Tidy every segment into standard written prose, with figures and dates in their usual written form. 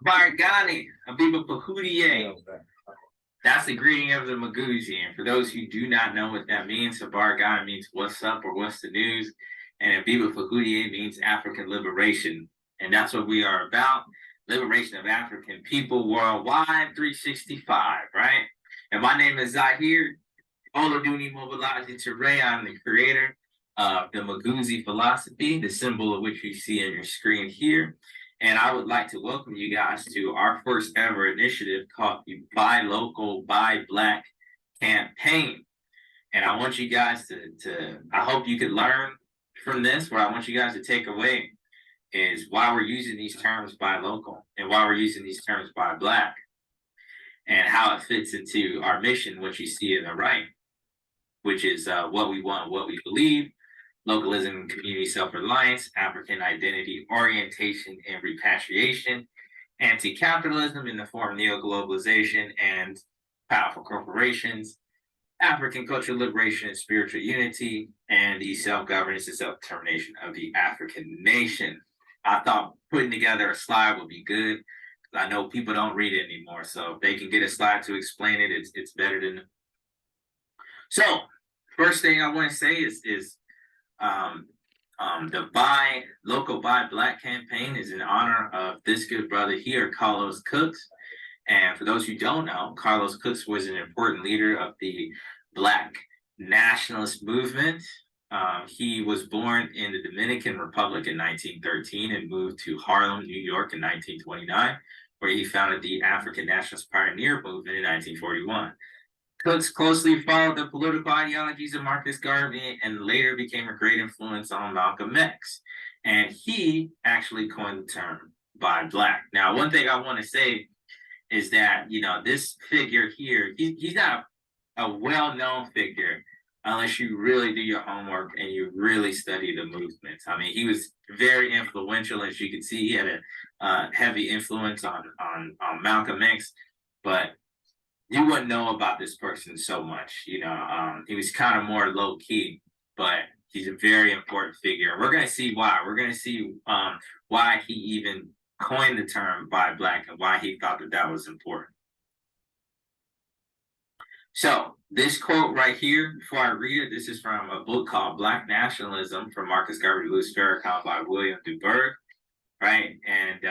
Bargani, Abiba Pahudie. That's the greeting of the Mageuzi. And for those who do not know what that means, Bargani means what's up or what's the news. And Abiba Pahudie means African liberation. And that's what we are about. Liberation of African people worldwide, 365, right? And my name is Zahir Oladuni Mobilaji Ture. I'm the creator of the Mageuzi philosophy, the symbol of which you see on your screen here. And I would like to welcome you guys to our first ever initiative called the Buy Local, Buy Black campaign. And I want you guys I hope you could learn from this. What I want you guys to take away is why we're using these terms buy local and why we're using these terms buy black and how it fits into our mission, what you see in the right, which is what we want, what we believe, localism, community self-reliance, African identity, orientation, and repatriation, anti-capitalism in the form of neoglobalization and powerful corporations, African cultural liberation and spiritual unity, and the self-governance and self-determination of the African nation. I thought putting together a slide would be good, because I know people don't read it anymore, so if they can get a slide to explain it, it's better than... So, first thing I want to say is the Buy Local Buy Black campaign is in honor of this good brother here, Carlos Cooks. And for those who don't know, Carlos Cooks was an important leader of the Black nationalist movement. He was born in the Dominican Republic in 1913 and moved to Harlem, New York in 1929, where he founded the African Nationalist Pioneer Movement in 1941. Cooks closely followed the political ideologies of Marcus Garvey and later became a great influence on Malcolm X. And he actually coined the term buy black. Now, one thing I want to say is that, this figure here, he's not a well-known figure unless you really do your homework and you really study the movements. I mean, he was very influential. As you can see, he had a heavy influence on Malcolm X, but you wouldn't know about this person so much. He was kind of more low key, but he's a very important figure. And we're going to see why. We're going to see why he even coined the term buy black and why he thought that was important. So this quote right here, before I read it, this is from a book called Black Nationalism from Marcus Garvey, Louis Farrakhan by William DeBerg, right? And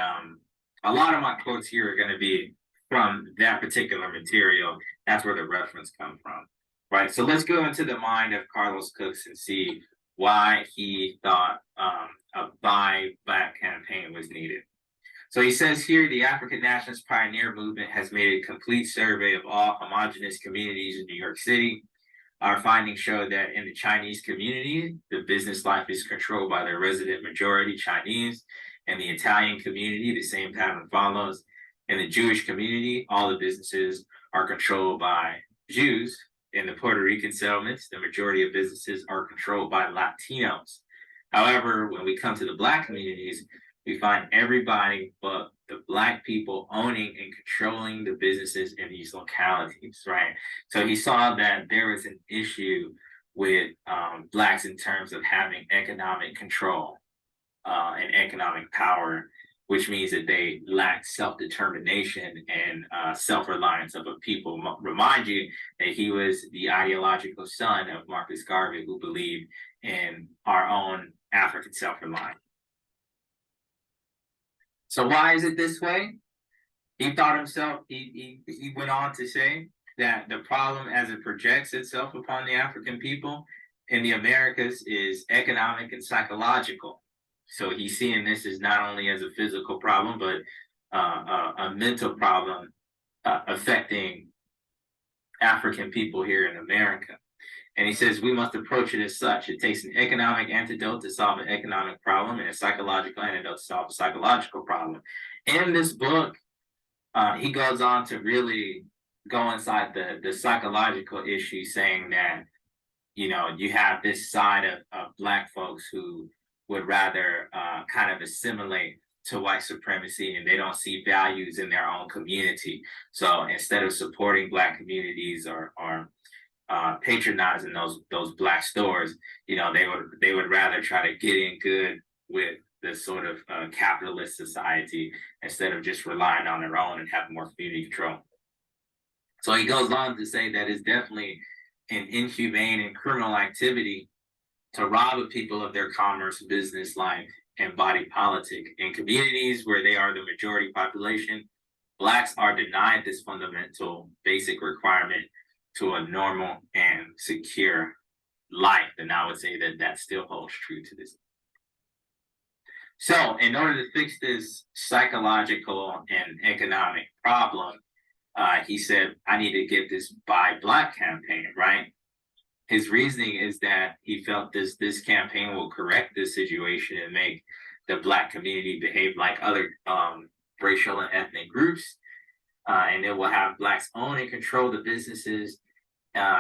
a lot of my quotes here are going to be from that particular material. That's where the reference comes from, right? So let's go into the mind of Carlos Cooks and see why he thought a buy black campaign was needed. So he says here, the African Nationalist Pioneer Movement has made a complete survey of all homogenous communities in New York City. Our findings show that in the Chinese community, the business life is controlled by the resident majority Chinese. In the Italian community, the same pattern follows. In the Jewish community, all the businesses are controlled by Jews. In the Puerto Rican settlements, the majority of businesses are controlled by Latinos. However, when we come to the Black communities, we find everybody but the Black people owning and controlling the businesses in these localities, right? So he saw that there was an issue with Blacks in terms of having economic control and economic power, which means that they lack self-determination and self-reliance of a people. Remind you that he was the ideological son of Marcus Garvey, who believed in our own African self-reliance. So why is it this way? He thought himself, he went on to say that the problem as it projects itself upon the African people in the Americas is economic and psychological. So he's seeing this as not only as a physical problem, but a mental problem affecting African people here in America. And he says we must approach it as such. It takes an economic antidote to solve an economic problem and a psychological antidote to solve a psychological problem. In this book, he goes on to really go inside the psychological issue, saying that, you have this side of Black folks who would rather kind of assimilate to white supremacy, and they don't see values in their own community. So instead of supporting Black communities or patronizing those Black stores, they would rather try to get in good with this sort of capitalist society instead of just relying on their own and having more community control. So he goes on to say that it's definitely an inhumane and criminal activity to rob a people of their commerce, business life, and body politic. In communities where they are the majority population, Blacks are denied this fundamental basic requirement to a normal and secure life. And I would say that that still holds true to this. So in order to fix this psychological and economic problem, he said, I need to get this Buy Black campaign, right? His reasoning is that he felt this campaign will correct this situation and make the Black community behave like other racial and ethnic groups, and it will have Blacks own and control the businesses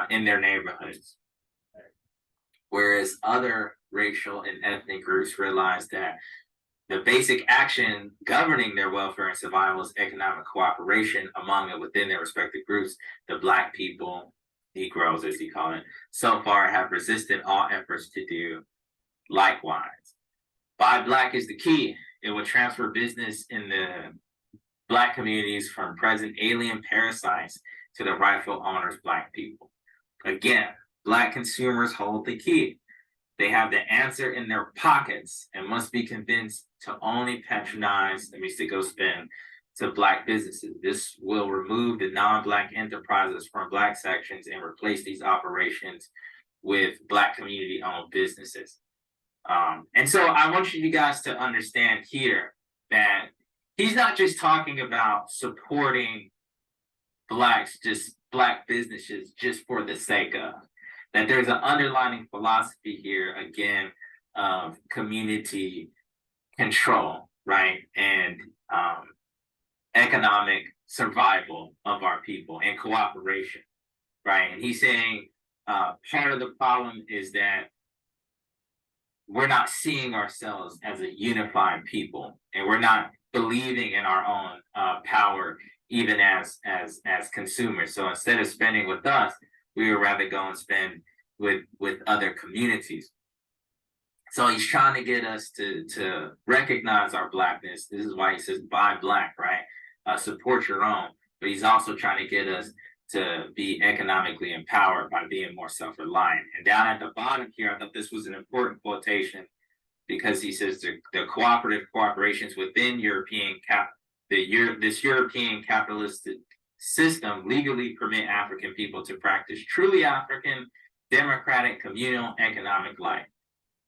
in their neighborhoods. Whereas other racial and ethnic groups realize that the basic action governing their welfare and survival is economic cooperation among and within their respective groups. The Black people, Negroes as he called it, so far have resisted all efforts to do likewise. Buy Black is the key. It will transfer business in the Black communities from present alien parasites to the rightful owners, Black people. Again, Black consumers hold the key. They have the answer in their pockets and must be convinced to only patronize, spend to Black businesses. This will remove the non-Black enterprises from Black sections and replace these operations with Black community-owned businesses. And so I want you guys to understand here that he's not just talking about supporting Blacks, just Black businesses just for the sake of. That there's an underlying philosophy here, again, of community control, right? And economic survival of our people and cooperation, right? And he's saying part of the problem is that we're not seeing ourselves as a unified people, and we're not believing in our own power, even as consumers. So instead of spending with us, we would rather go and spend with other communities. So he's trying to get us to recognize our Blackness. This is why he says buy Black, right? Support your own. But he's also trying to get us to be economically empowered by being more self-reliant. And down at the bottom here, I thought this was an important quotation because he says the cooperative corporations within this European capitalist system legally permit African people to practice truly African, democratic, communal economic life.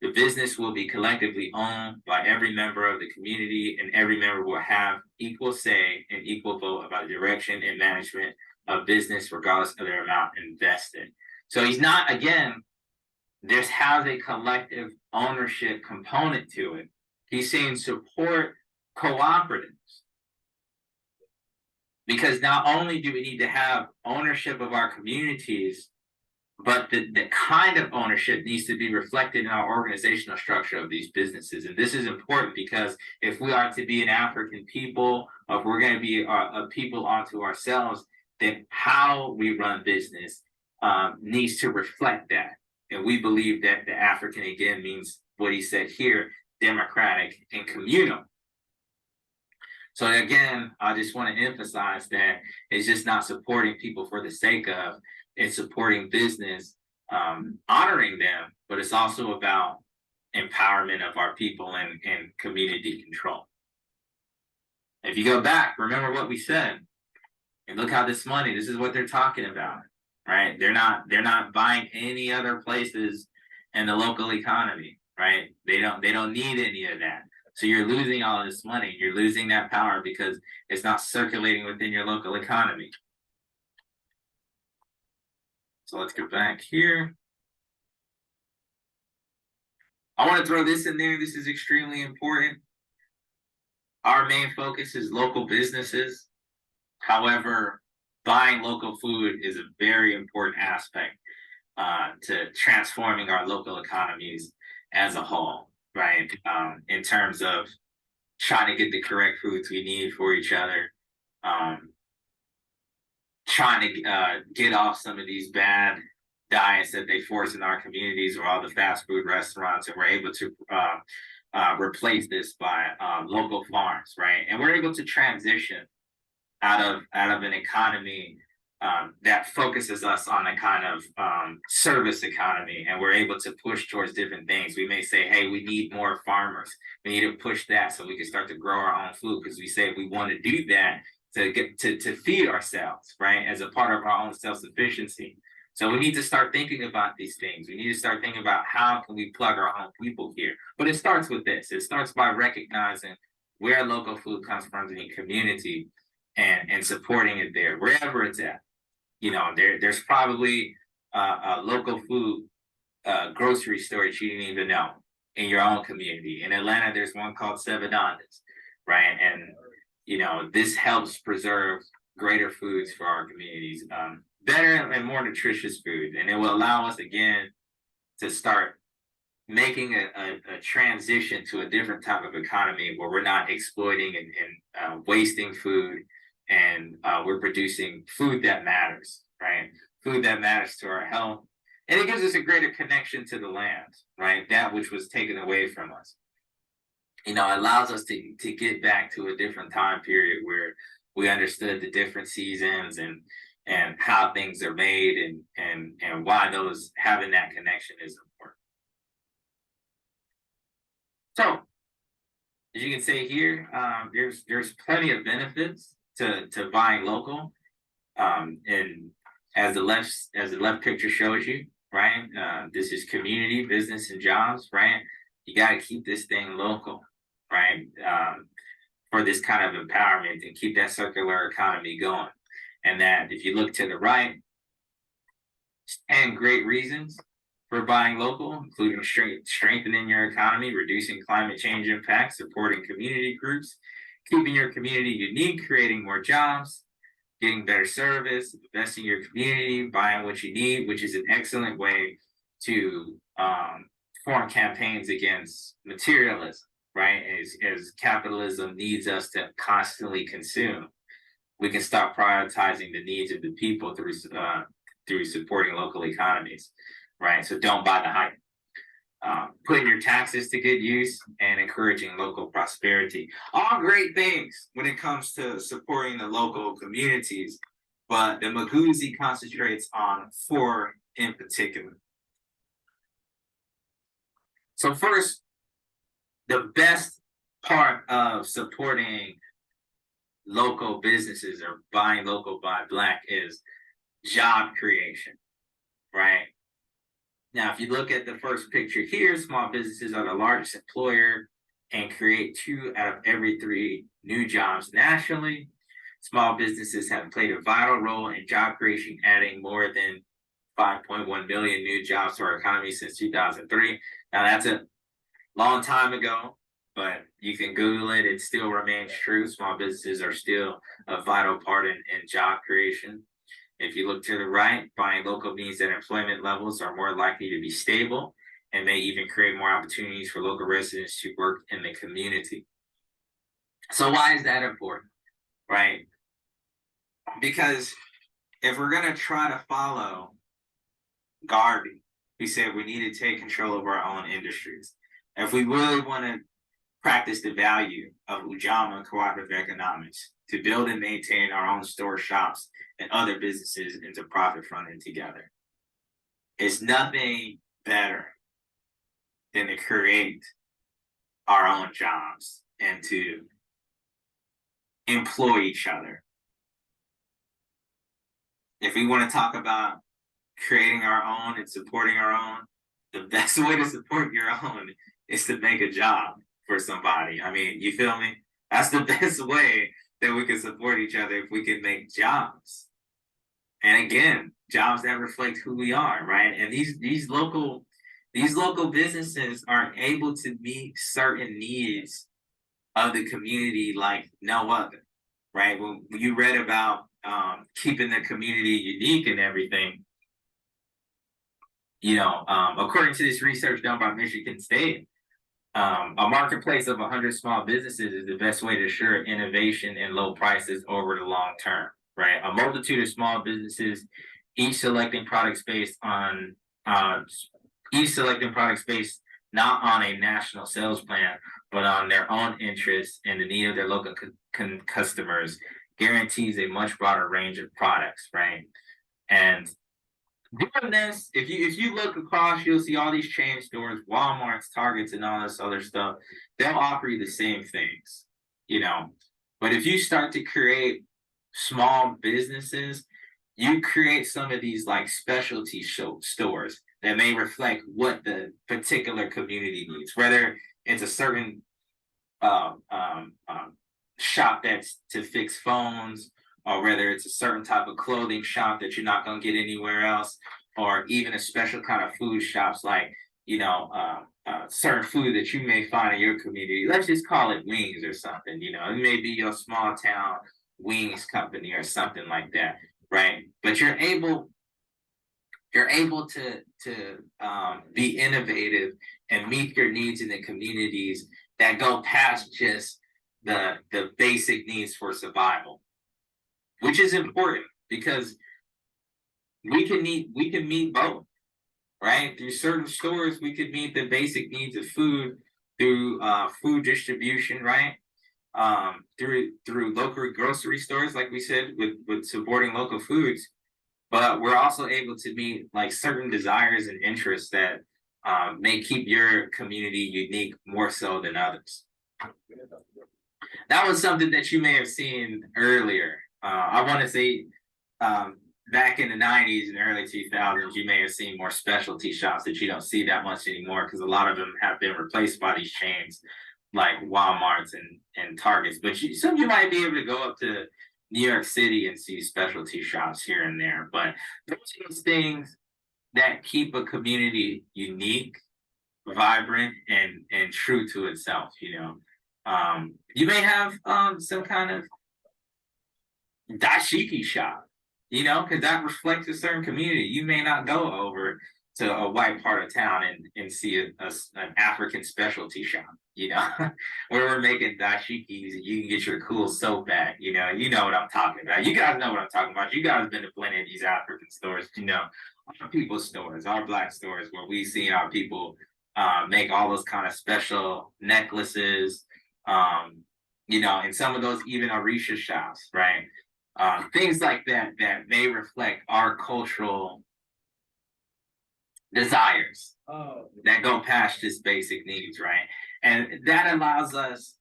The business will be collectively owned by every member of the community, and every member will have equal say and equal vote about the direction and management of business, regardless of their amount invested. So he's not, again, this has a collective ownership component to it. He's saying support cooperatives. Because not only do we need to have ownership of our communities, but the kind of ownership needs to be reflected in our organizational structure of these businesses. And this is important because if we are to be an African people, or if we're going to be a people unto ourselves, then how we run business needs to reflect that. And we believe that the African, again, means what he said here, democratic and communal. So again, I just want to emphasize that it's just not supporting people for the sake of, it's supporting business, honoring them, but it's also about empowerment of our people and community control. If you go back, remember what we said, and look how this money, this is what they're talking about, right? They're not buying any other places in the local economy, right? They don't need any of that. So you're losing all of this money. You're losing that power because it's not circulating within your local economy. So let's go back here. I want to throw this in there. This is extremely important. Our main focus is local businesses. However, buying local food is a very important aspect to transforming our local economies as a whole. Right, in terms of trying to get the correct foods we need for each other, trying to get off some of these bad diets that they force in our communities or all the fast food restaurants, and we're able to replace this by local farms, right? And we're able to transition out of an economy that focuses us on a kind of service economy, and we're able to push towards different things. We may say, hey, we need more farmers. We need to push that so we can start to grow our own food, because we say we want to do that to get to feed ourselves, right, as a part of our own self-sufficiency. So we need to start thinking about these things. We need to start thinking about how can we plug our own people here. But it starts with this. It starts by recognizing where local food comes from in the community and supporting it there, wherever it's at. You know, there's probably a local food grocery store that you didn't even know in your own community. In Atlanta, there's one called Seven Dondas, right? And, you know, this helps preserve greater foods for our communities, better and more nutritious food. And it will allow us, again, to start making a transition to a different type of economy where we're not exploiting and wasting food, and we're producing food that matters, right? Food that matters to our health. And it gives us a greater connection to the land, right? That which was taken away from us. You know, it allows us to get back to a different time period where we understood the different seasons and how things are made and why those having that connection is important. So, as you can see here, there's plenty of benefits to buying local, and as the left picture shows you, right? This is community, business, and jobs, right? You got to keep this thing local, right? For this kind of empowerment and keep that circular economy going. And that if you look to the right, 10 great reasons for buying local, including strengthening your economy, reducing climate change impacts, supporting community groups, keeping your community unique, creating more jobs, getting better service, investing in your community, buying what you need, which is an excellent way to form campaigns against materialism, right? As capitalism needs us to constantly consume, we can stop prioritizing the needs of the people through supporting local economies, right? So don't buy the hype. Putting your taxes to good use and encouraging local prosperity. All great things when it comes to supporting the local communities, but the Mageuzi concentrates on 4 in particular. So first, the best part of supporting local businesses or buying local, buy black is job creation, right? Now, if you look at the first picture here, small businesses are the largest employer and create 2 out of every 3 new jobs nationally. Small businesses have played a vital role in job creation, adding more than 5.1 million new jobs to our economy since 2003. Now, that's a long time ago, but you can Google it. It still remains true. Small businesses are still a vital part in job creation. If you look to the right, buying local means that employment levels are more likely to be stable and may even create more opportunities for local residents to work in the community. So why is that important, right? Because if we're going to try to follow Garvey, who said we need to take control of our own industries, if we really want to practice the value of Ujamaa cooperative economics to build and maintain our own store shops and other businesses into profit fronting together, it's nothing better than to create our own jobs and to employ each other. If we want to talk about creating our own and supporting our own, the best way to support your own is to make a job for somebody. I mean, you feel me? That's the best way that we can support each other, if we can make jobs. And again, jobs that reflect who we are, right? And these local businesses are able to meet certain needs of the community like no other, right? When you read about keeping the community unique and everything, you know, according to this research done by Michigan State, a marketplace of 100 small businesses is the best way to assure innovation and low prices over the long term, right? A multitude of small businesses, each selecting products based not on a national sales plan, but on their own interests and the need of their local customers, guarantees a much broader range of products, right? And doing this, if you look across, you'll see all these chain stores, Walmart's, Targets, and all this other stuff. They'll offer you the same things, you know. But if you start to create small businesses, you create some of these like specialty stores that may reflect what the particular community needs, whether it's a certain um, um, um, shop that's to fix phones, or whether it's a certain type of clothing shop that you're not going to get anywhere else, or even a special kind of food shops like, certain food that you may find in your community. Let's just call it wings or something. It may be your small town wings company or something like that, right? But you're able to be innovative and meet your needs in the communities that go past just the basic needs for survival, which is important because we can meet both, right? Through certain stores, we could meet the basic needs of food through food distribution, right? Through local grocery stores, like we said, with supporting local foods. But we're also able to meet like certain desires and interests that may keep your community unique more so than others. That was something that you may have seen earlier. I want to say back in the 90s and early 2000s, you may have seen more specialty shops that you don't see that much anymore because a lot of them have been replaced by these chains like Walmarts and Targets. But some of you might be able to go up to New York City and see specialty shops here and there. But those are those things that keep a community unique, vibrant, and true to itself. You may have some kind of dashiki shop, because that reflects a certain community. You may not go over to a white part of town and see an African specialty shop, where we're making dashikis and you can get your cool soap bag. You know what I'm talking about. You guys know what I'm talking about. You guys have been to plenty of these African stores, our people's stores, our Black stores, where we see our people make all those kind of special necklaces, and some of those even Orisha shops, right? Things like that may reflect our cultural desires that go past just basic needs, right? And that allows us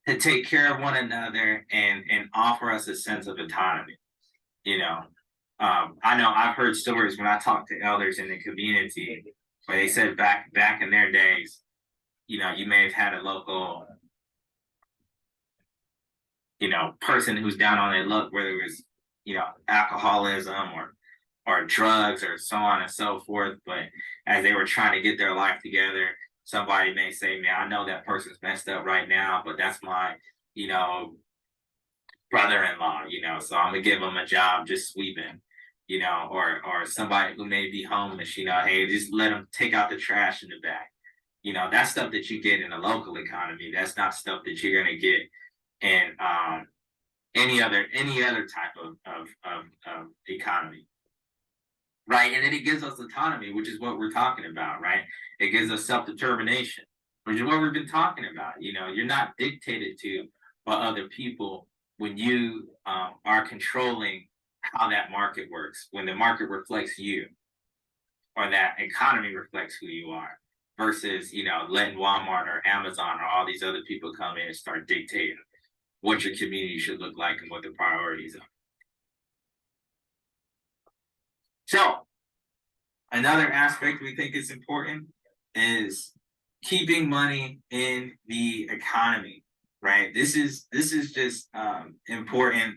to take care of one another and offer us a sense of autonomy. I know I've heard stories when I talk to elders in the community where they said back in their days, you may have had a local person who's down on their luck, whether it was, alcoholism or drugs or so on and so forth. But as they were trying to get their life together, somebody may say, man, I know that person's messed up right now, but that's my, brother-in-law, so I'm gonna give him a job just sweeping, or somebody who may be homeless, hey, just let them take out the trash in the back. That's stuff that you get in a local economy. That's not stuff that you're gonna get in any other type of economy, right? And then it gives us autonomy, which is what we're talking about, right? It gives us self-determination, which is what we've been talking about. You're not dictated to by other people when you are controlling how that market works, when the market reflects you, or that economy reflects who you are, versus letting Walmart or Amazon or all these other people come in and start dictating what your community should look like and what the priorities are. So another aspect we think is important is keeping money in the economy, right? This is just important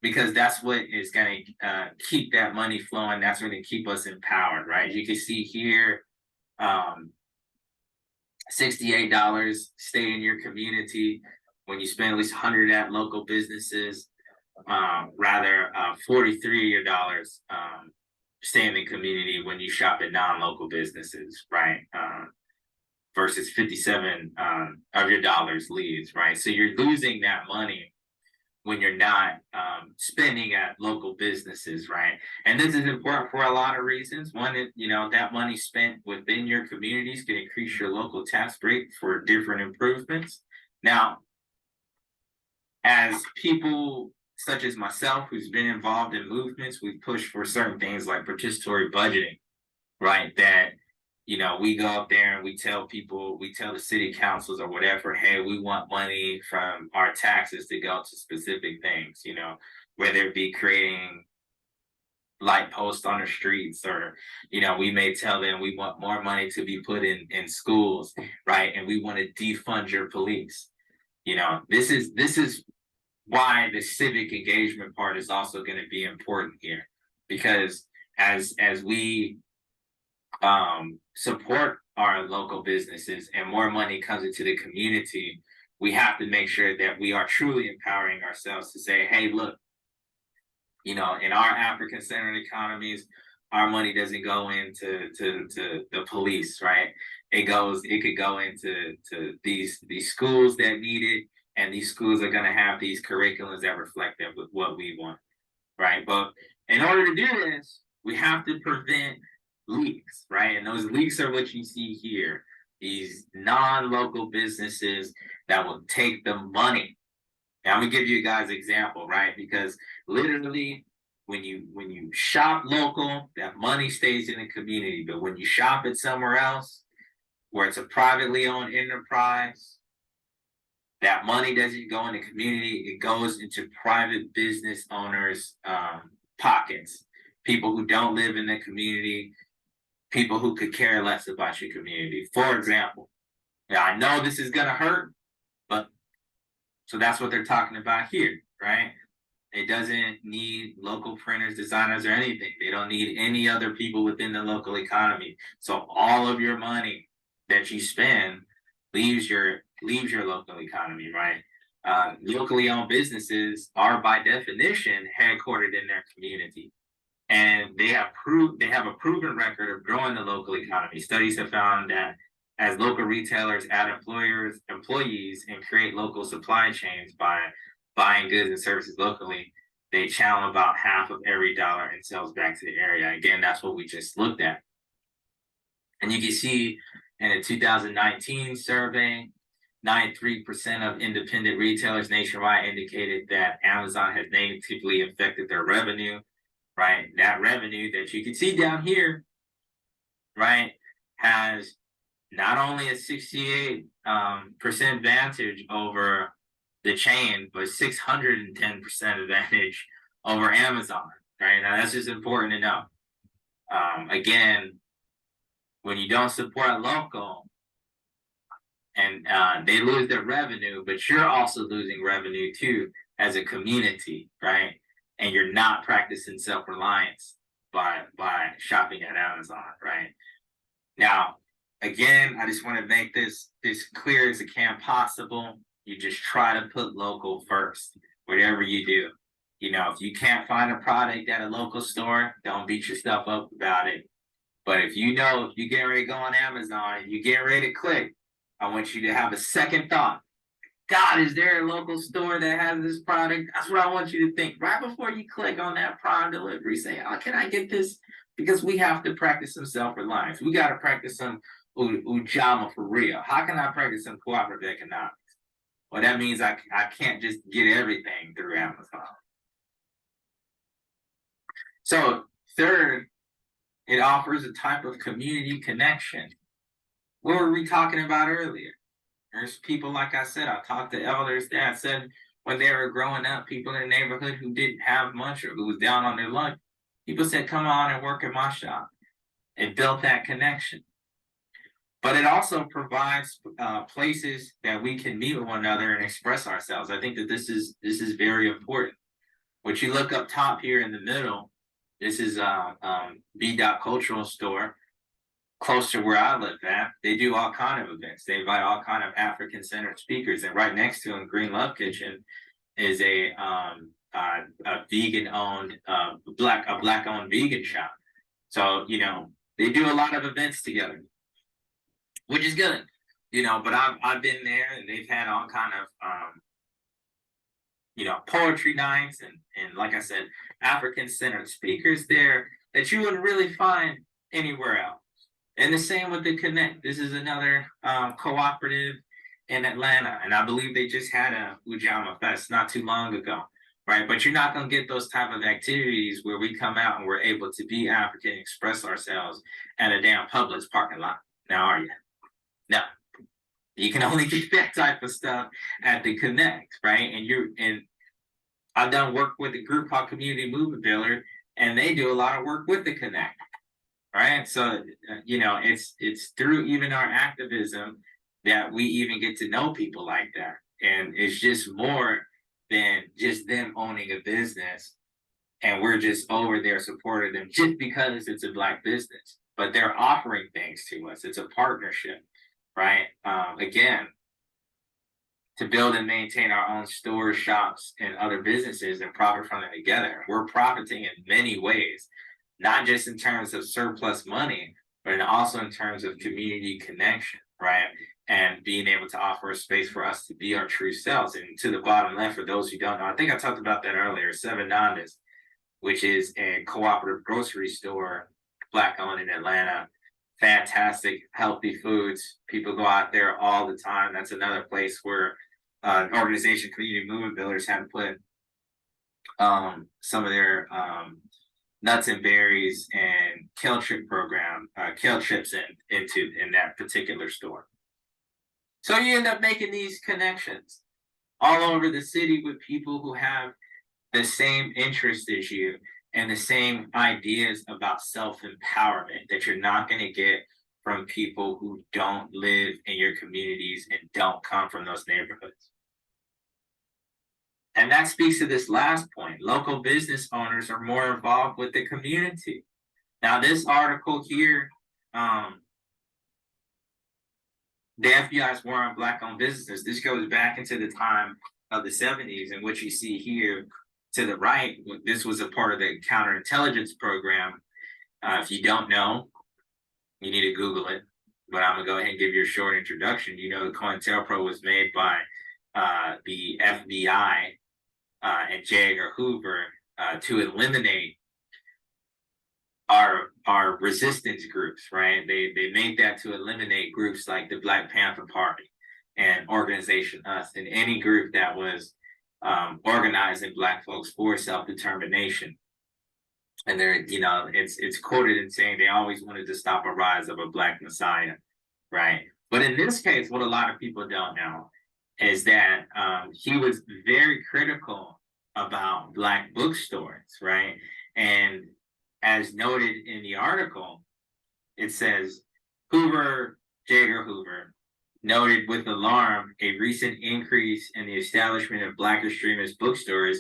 because that's what is going to keep that money flowing. That's going to keep us empowered, right? You can see here, $68 stay in your community when you spend at least 100 at local businesses. Rather, 43 of your dollars stay in the community when you shop at non-local businesses, right? Versus 57 of your dollars leaves, right? So you're losing that money when you're not spending at local businesses, right? And this is important for a lot of reasons. One is, that money spent within your communities can increase your local tax rate for different improvements. Now, as people such as myself, who's been involved in movements, we push for certain things like participatory budgeting, right? That we go up there and we tell people, we tell the city councils or whatever, hey, we want money from our taxes to go to specific things, whether it be creating light posts on the streets, or we may tell them we want more money to be put in schools, right? And we want to defund your police. This is why the civic engagement part is also going to be important here, because as we support our local businesses and more money comes into the community, we have to make sure that we are truly empowering ourselves to say, hey, look, in our African-centered economies, our money doesn't go into the police, right? It could go into these schools that need it, and these schools are going to have these curriculums that reflect that with what we want, right? But in order to do this, we have to prevent leaks, right? And those leaks are what you see here. These non-local businesses that will take the money. Now, I'm gonna give you guys an example, right? Because literally, when you shop local, that money stays in the community. But when you shop it somewhere else, where it's a privately owned enterprise, that money doesn't go in the community. It goes into private business owners' pockets. People who don't live in the community, people who could care less about your community. For example, now I know this is gonna hurt, but so that's what they're talking about here, right? It doesn't need local printers, designers, or anything. They don't need any other people within the local economy. So all of your money that you spend leaves your local economy, right? Locally owned businesses are by definition headquartered in their community, and they have a proven record of growing the local economy. Studies have found that as local retailers add employees, and create local supply chains by buying goods and services locally, they channel about half of every dollar in sales back to the area. Again, that's what we just looked at. And you can see in a 2019 survey, 93% of independent retailers nationwide indicated that Amazon has negatively affected their revenue, right? That revenue that you can see down here, right, has not only a 68% advantage over the chain, but 610% advantage over Amazon, right? Now, that's just important to know. Again, when you don't support local, and they lose their revenue, but you're also losing revenue too as a community, right? And you're not practicing self-reliance by shopping at Amazon, right? Now, again, I just want to make this clear as it can possible. You just try to put local first, whatever you do. If you can't find a product at a local store, don't beat yourself up about it. But if you get ready to go on Amazon and you get ready to click, I want you to have a second thought. God, is there a local store that has this product? That's what I want you to think. Right before you click on that Prime delivery, say, oh, can I get this? Because we have to practice some self-reliance. We got to practice some Ujamaa for real. How can I practice some cooperative economics? Well, that means I can't just get everything through Amazon. So third, it offers a type of community connection. What were we talking about earlier? There's people, like I said, I talked to elders that said when they were growing up, people in the neighborhood who didn't have much or who was down on their luck, people said, come on and work at my shop. It built that connection. But it also provides places that we can meet with one another and express ourselves. I think that this is very important. What you look up top here in the middle, this is B. Cultural Store, close to where I live at. They do all kind of events. They invite all kind of African-centered speakers. And right next to them, Green Love Kitchen is a vegan-owned, black-owned vegan shop. So, they do a lot of events together, which is good, but I've been there, and they've had all kind of poetry nights and like I said, African-centered speakers there that you wouldn't really find anywhere else. And the same with the Connect. This is another cooperative in Atlanta, and I believe they just had a Ujamaa Fest not too long ago, right? But you're not going to get those type of activities where we come out and we're able to be African, express ourselves at a damn Publix parking lot. Now, are you? No. You can only get that type of stuff at the Connect, right? And I've done work with a group called Community Movement Builder, and they do a lot of work with the Connect, right? So it's through even our activism that we even get to know people like that, and it's just more than just them owning a business, and we're just over there supporting them just because it's a Black business, but they're offering things to us. It's a partnership, right? Again, to build and maintain our own stores, shops, and other businesses and profit from them together. We're profiting in many ways, not just in terms of surplus money, but also in terms of community connection, right? And being able to offer a space for us to be our true selves. And to the bottom left, for those who don't know, I think I talked about that earlier, Seven Nandas, which is a cooperative grocery store, Black owned in Atlanta. Fantastic, healthy foods. People go out there all the time. That's another place where an organization, Community Movement Builders, had put some of their nuts and berries and kale chip program, kale chips in that particular store. So you end up making these connections all over the city with people who have the same interest as you and the same ideas about self-empowerment that you're not going to get from people who don't live in your communities and don't come from those neighborhoods. And that speaks to this last point. Local business owners are more involved with the community. Now, this article here, the FBI's war on Black-owned businesses, this goes back into the time of the 70s, and what you see here to the right, this was a part of the counterintelligence program. If you don't know, you need to Google it, but I'm gonna go ahead and give you a short introduction. The COINTELPRO was made by the FBI and J. Edgar Hoover to eliminate our resistance groups, right? They made that to eliminate groups like the Black Panther Party and Organization Us, and any group that was organizing Black folks for self-determination. And they're, it's quoted in saying they always wanted to stop a rise of a Black Messiah, right? But in this case, what a lot of people don't know is that he was very critical about Black bookstores, right? And as noted in the article, it says, Hoover, J. Edgar Hoover, noted with alarm a recent increase in the establishment of Black extremist bookstores,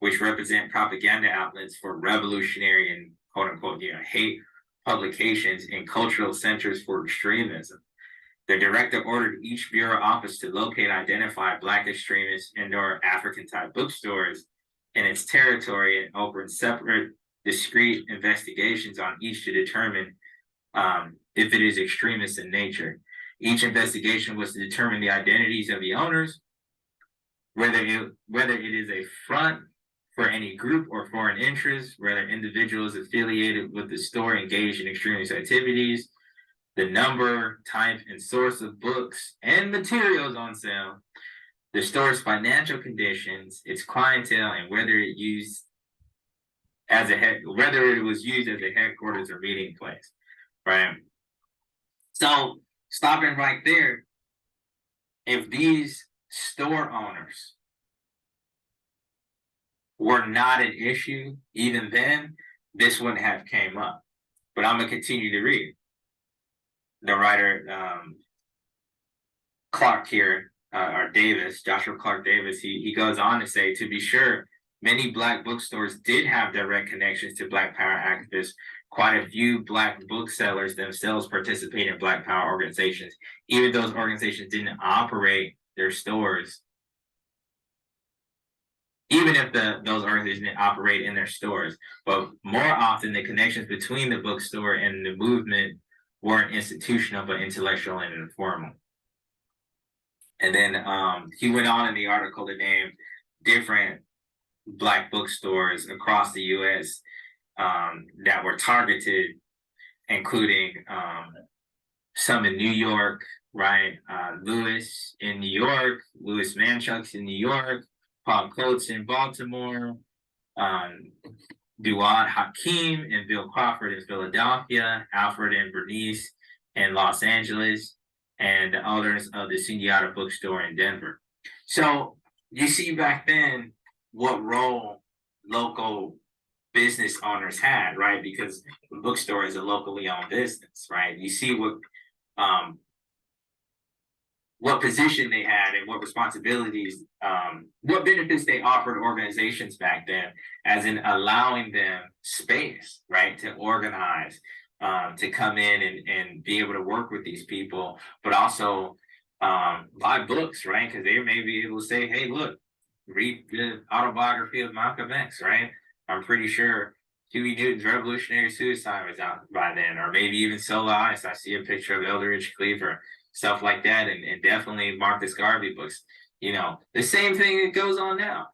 which represent propaganda outlets for revolutionary and quote unquote, hate publications and cultural centers for extremism. The director ordered each bureau office to locate and identify Black extremist and/or African-type bookstores in its territory and open separate, discrete investigations on each to determine if it is extremist in nature. Each investigation was to determine the identities of the owners, whether it is a front for any group or foreign interest, whether individuals affiliated with the store engaged in extremist activities, the number, type, and source of books and materials on sale, the store's financial conditions, its clientele, and whether it was used as a headquarters or meeting place, right? So stopping right there, if these store owners were not an issue even then, this wouldn't have came up. But I'm gonna continue to read. The writer Clark here, or Davis, Joshua Clark Davis, he goes on to say, to be sure, many Black bookstores did have direct connections to Black Power activists. Quite a few Black booksellers themselves participate in Black Power organizations. Even those organizations didn't operate their stores, even if those organizations didn't operate in their stores. But more often, the connections between the bookstore and the movement weren't institutional, but intellectual and informal. And then he went on in the article to name different Black bookstores across the U.S. That were targeted, including some in New York, right? Lewis in New York, Lewis Manchucks in New York, Paul Coates in Baltimore, Duad Hakim and Bill Crawford in Philadelphia, Alfred and Bernice in Los Angeles, and the owners of the Sunyata bookstore in Denver. So you see back then what role local business owners had, right? Because the bookstore is a locally owned business, right? You see what position they had and what responsibilities, what benefits they offered organizations back then, as in allowing them space, right, to organize, to come in and be able to work with these people, but also buy books, right? Because they may be able to say, hey, look, read the autobiography of Malcolm X, right? I'm pretty sure Huey Newton's Revolutionary Suicide was out by then, or maybe even Solar Ice. I see a picture of Eldridge Cleaver, stuff like that, and definitely Marcus Garvey books. You know, the same thing that goes on now.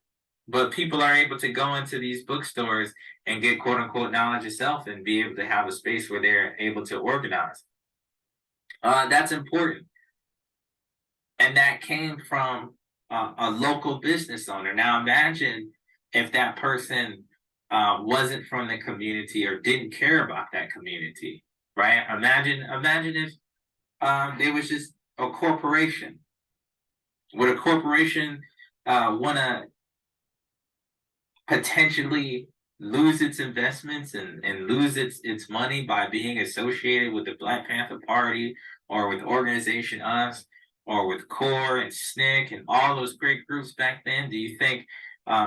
But people are able to go into these bookstores and get quote unquote knowledge itself and be able to have a space where they're able to organize. That's important. And that came from a local business owner. Now imagine if that person wasn't from the community or didn't care about that community, right? Imagine if it was just a corporation. Would a corporation want to potentially lose its investments and lose its money by being associated with the Black Panther Party or with Organization Us or with CORE and SNCC and all those great groups back then? Do you think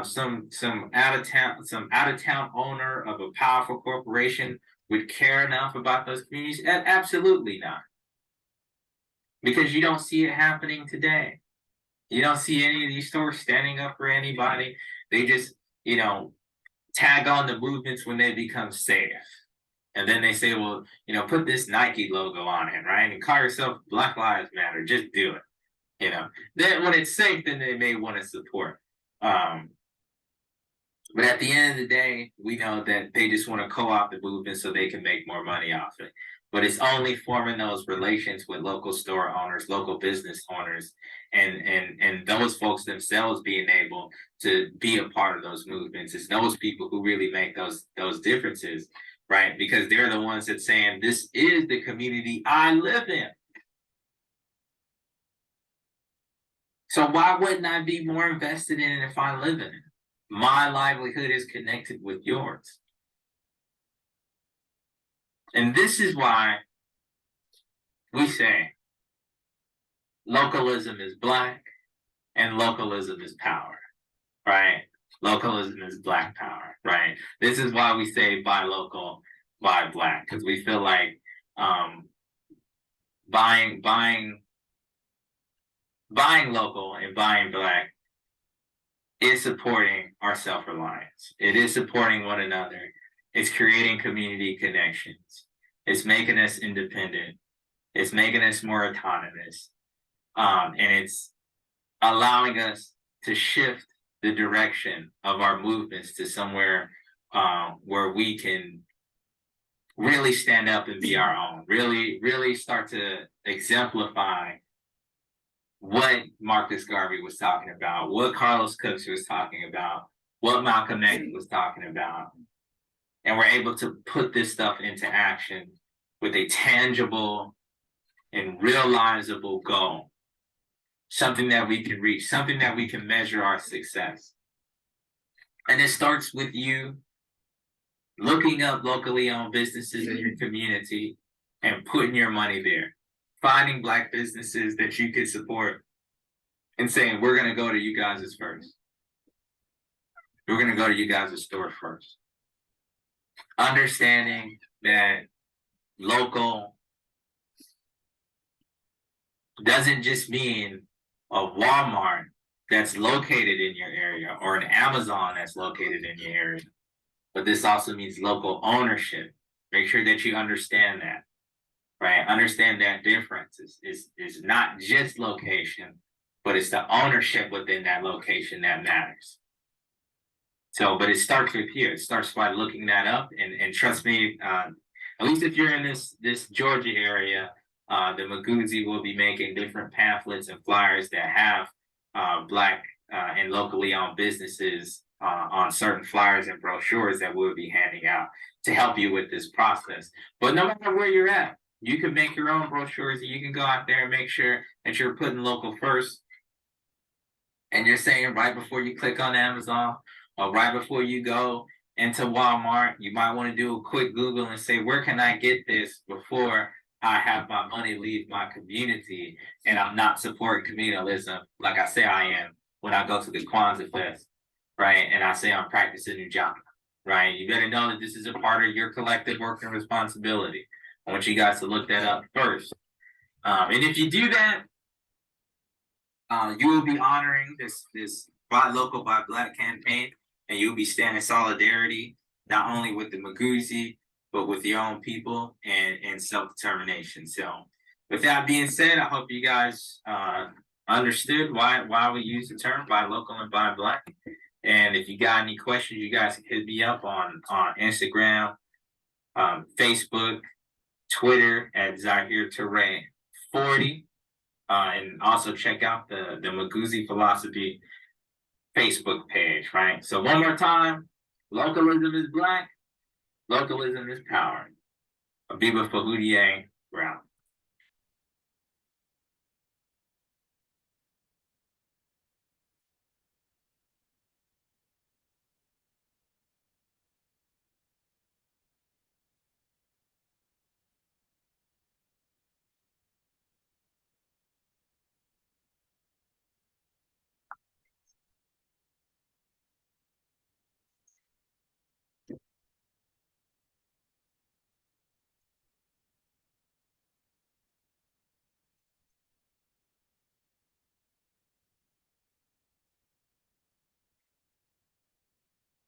some out of town owner of a powerful corporation would care enough about those communities? Absolutely not. Because you don't see it happening today. You don't see any of these stores standing up for anybody. They just, tag on the movements when they become safe. And then they say, well, put this Nike logo on it, right? And call yourself Black Lives Matter. Just do it. Then when it's safe, then they may want to support. But at the end of the day, we know that they just want to co-opt the movement so they can make more money off it. But it's only forming those relations with local store owners, local business owners, and those folks themselves being able to be a part of those movements. It's those people who really make those differences, right? Because they're the ones that saying, this is the community I live in. So why wouldn't I be more invested in it if I live in it? My livelihood is connected with yours. And this is why we say localism is Black and localism is power, right? Localism is Black power, right? This is why we say buy local, buy Black, because we feel like buying local and buying Black is supporting our self-reliance. It is supporting one another. It's creating community connections. It's making us independent. It's making us more autonomous. And it's allowing us to shift the direction of our movements to somewhere where we can really stand up and be our own, really start to exemplify what Marcus Garvey was talking about, what Carlos Cooks was talking about, what Malcolm X was talking about. And we're able to put this stuff into action with a tangible and realizable goal, something that we can reach, something that we can measure our success. And it starts with you looking up locally owned businesses in your community and putting your money there, finding Black businesses that you could support and saying, we're going to go to you guys first. We're going to go to you guys' store first. Understanding that local doesn't just mean a Walmart that's located in your area or an Amazon that's located in your area, but this also means local ownership. Make sure that you understand that, right? Understand that difference is not just location, but it's the ownership within that location that matters. So, but it starts with here. It starts by looking that up, and trust me, at least if you're in this Georgia area, the Mageuzi will be making different pamphlets and flyers that have Black and locally owned businesses on certain flyers and brochures that we'll be handing out to help you with this process. But no matter where you're at, you can make your own brochures, and you can go out there and make sure that you're putting local first. And you're saying right before you click on Amazon or right before you go into Walmart, you might want to do a quick Google and say, where can I get this before I have my money leave my community and I'm not supporting communalism like I say I am when I go to the Kwanzaa Fest, right? And I say I'm practicing Ujama, right? You better know that this is a part of your collective working responsibility. I want you guys to look that up first. And if you do that, you will be honoring this Buy Local, Buy Black campaign, and you'll be standing solidarity not only with the Mageuzi, but with your own people and self-determination. So with that being said, I hope you guys understood why we use the term Buy Local and Buy Black. And if you got any questions, you guys can hit me up on Instagram, Facebook, Twitter at Zahir Terrain 40. And also check out the Mageuzi Philosophy Facebook page, right? So one more time, localism is Black, localism is power. Abiba Fahoudie.